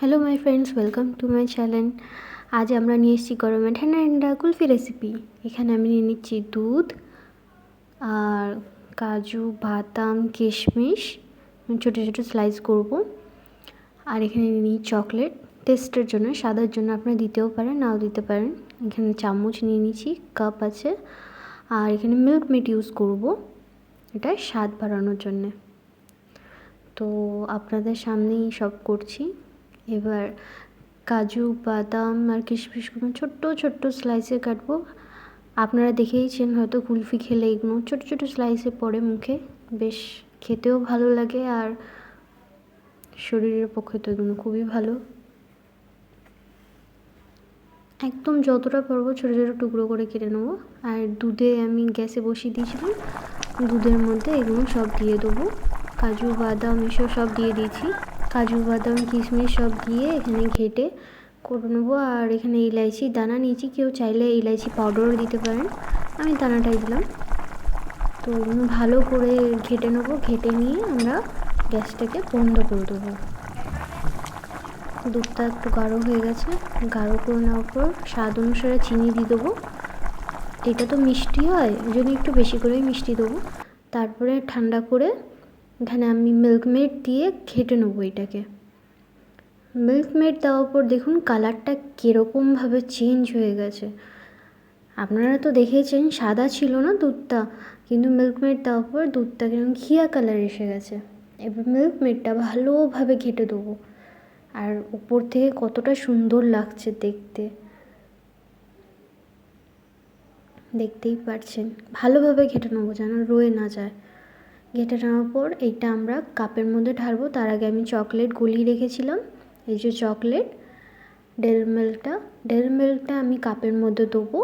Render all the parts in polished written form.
Hello my friends, welcome to my channel. আজ আমরা নিয়ে এসেছি গরমে ঠান্ডা ঠান্ডা কুলফি রেসিপি। এখানে আমি নিয়ে নিচ্ছি দুধ আর কাজু, বাদাম, কিশমিশ ছোটো ছোটো স্লাইস করব। আর এখানে নিয়ে নিই চকলেট টেস্টের জন্য, স্বাদের জন্য আপনারা দিতেও পারেন, নাও দিতে পারেন। এখানে চামচ নিয়ে নিচ্ছি, কাপ আছে। আর এখানে মিল্ক মেড ইউজ করব, এটা স্বাদ বাড়ানোর জন্যে। তো আপনাদের সামনেই সব করছি। এবার কাজু, বাদাম আর কিশমিশগুলো ছোট্ট ছোট্ট স্লাইসে কাটবো। আপনারা দেখেইছেন হয়তো কুলফি খেলে এগুলো ছোটো ছোটো স্লাইসে পড়ে মুখে, বেশ খেতেও ভালো লাগে আর শরীরের পক্ষে তো এগুলো খুবই ভালো। একদম যতটা পারবো ছোটো ছোটো টুকরো করে কেটে নেবো। আর দুধে আমি গ্যাসে বসিয়ে দিয়েছিলাম, দুধের মধ্যে এগুলো সব দিয়ে দেবো। কাজু, বাদাম এসব সব দিয়ে দিয়েছি। কাজু, বাদাম, কিশমিশ সব দিয়ে এখানে ঘেটে করে নেবো। আর এখানে ইলাইচি দানা নিয়েছি, কেউ চাইলে ইলাইচি পাউডারও দিতে পারেন, আমি দানাটাই দিলাম। তো ভালো করে ঘেটে নেবো, ঘেটে নিয়ে আমরা গ্যাসটাকে বন্ধ করে দেবো। দুধটা একটু গাঢ় হয়ে গেছে, গাঢ় করে নেওয়ার পর স্বাদ অনুসারে চিনি দিয়ে দেবো। এটা তো মিষ্টি হয়, ওই জন্য একটু বেশি করেই মিষ্টি দেবো। তারপরে ঠান্ডা করে এখানে আমি মিল্ক মেড দিয়ে ঘেটে নেবো এটাকে। মিল্ক মেড দেওয়ার পর দেখুন কালারটা কীরকমভাবে চেঞ্জ হয়ে গেছে। আপনারা তো দেখেছেন সাদা ছিল না দুধটা, কিন্তু মিল্ক মেড দেওয়ার পর দুধটা কিরকম ঘিয়া কালার এসে গেছে। এবার মিল্ক মেডটা ভালোভাবে ঘেটে দেবো। আর উপর থেকে কতটা সুন্দর লাগছে দেখতে, দেখতেই পারছেন। ভালোভাবে ঘেটে নেবো যেন রয়ে না যায়। ঘেটে নেওয়ার পর এইটা আমরা কাপের মধ্যে ঢালবো। তার আগে আমি চকলেট গলিয়ে রেখেছিলাম, এই যে চকলেট ডেয়ারি মিল্কটা আমি কাপের মধ্যে দেবো।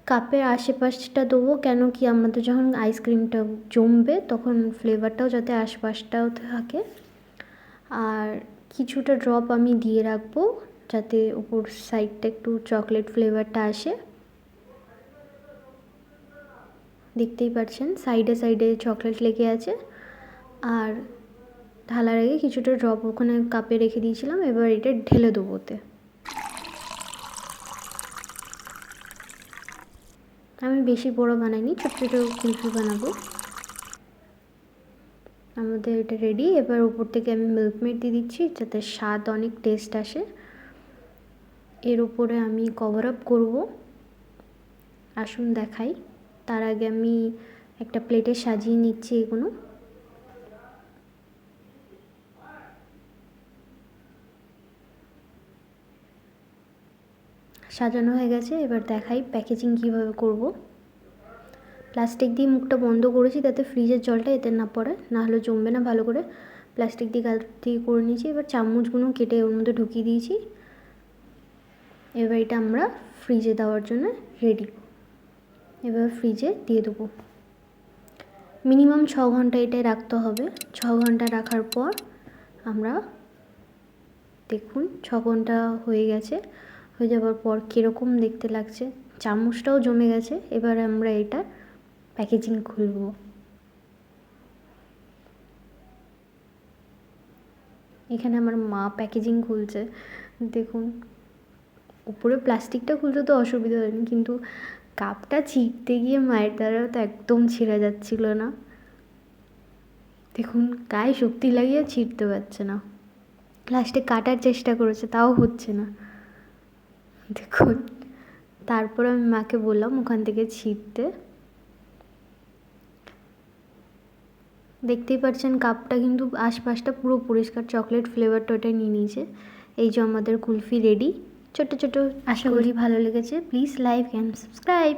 কাপের আশেপাশটা দেবো কেন কি আমাদের যখন আইসক্রিমটা জমবে তখন ফ্লেভারটাও যাতে আশপাশটাও থাকে। আর কিছুটা ড্রপ আমি দিয়ে রাখবো যাতে উপর সাইডটা একটু চকলেট ফ্লেভারটা আসে। দেখতেই পাচ্ছেন সাইডে সাইডে চকলেট লেগে আছে। আর ঢালার আগে কিছুটা ড্রপ ওখানে কাপে রেখে দিয়েছিলাম, এবার এটা ঢেলে দেবো ওতে। আমি বেশি বড় বানাইনি, ছোটো ছোটো কুলফি বানাবো। আমাদের এটা রেডি। এবার উপর থেকে আমি মিল্ক মেড দিয়ে দিচ্ছি যাতে স্বাদ অনেক টেস্ট আসে। এর উপরে আমি কভার আপ করবো, আসুন দেখাই। তার আগে আমি একটা প্লেটে সাজিয়ে নিচ্ছি এগুলো। সাজানো হয়ে গেছে, এবার দেখাই প্যাকেজিং কীভাবে করব। প্লাস্টিক দিয়ে মুখটা বন্ধ করেছি যাতে ফ্রিজের জলটা এতে না পড়ে, না হলে জমবে না ভালো করে। প্লাস্টিক দিয়ে গাল দিয়ে করে নিয়েছি। এবার চামচগুলো কেটে ওর মধ্যে ঢুকিয়ে দিয়েছি। এবার এটা আমরা ফ্রিজে দেওয়ার জন্য রেডি। এবার ফ্রিজে দিয়ে দেবো। মিনিমাম 6 ঘন্টা এটাই রাখতে হবে। 6 ঘন্টা রাখার পর আমরা দেখুন 6 ঘন্টা হয়ে গেছে। হয়ে যাওয়ার পর কীরকম দেখতে লাগছে, চামচটাও জমে গেছে। এবার আমরা এটা প্যাকেজিং খুলব। এখানে আমার মা প্যাকেজিং খুলছে, দেখুন। উপরে প্লাস্টিকটা খুলতে তো অসুবিধা হয়নি, কিন্তু কাপটা ছিঁড়তে গিয়ে মায়ের দ্বারা তো একদম ছিঁড়া যাচ্ছিল না। দেখুন গায়ে শক্তি লাগিয়ে ছিঁড়তে পারছে না, লাস্টে কাটার চেষ্টা করেছে তাও হচ্ছে না, দেখুন। তারপর আমি মাকে বললাম ওখান থেকে ছিঁড়তে। দেখতেই পাচ্ছেন কাপটা কিন্তু আশপাশটা পুরো পরিষ্কার, চকলেট ফ্লেভারটা ওটাই নিয়ে নিয়েছে। এই যে আমাদের কুলফি রেডি। ছোটো ছোটো, আশা করি ভালো লেগেছে। Please like and subscribe.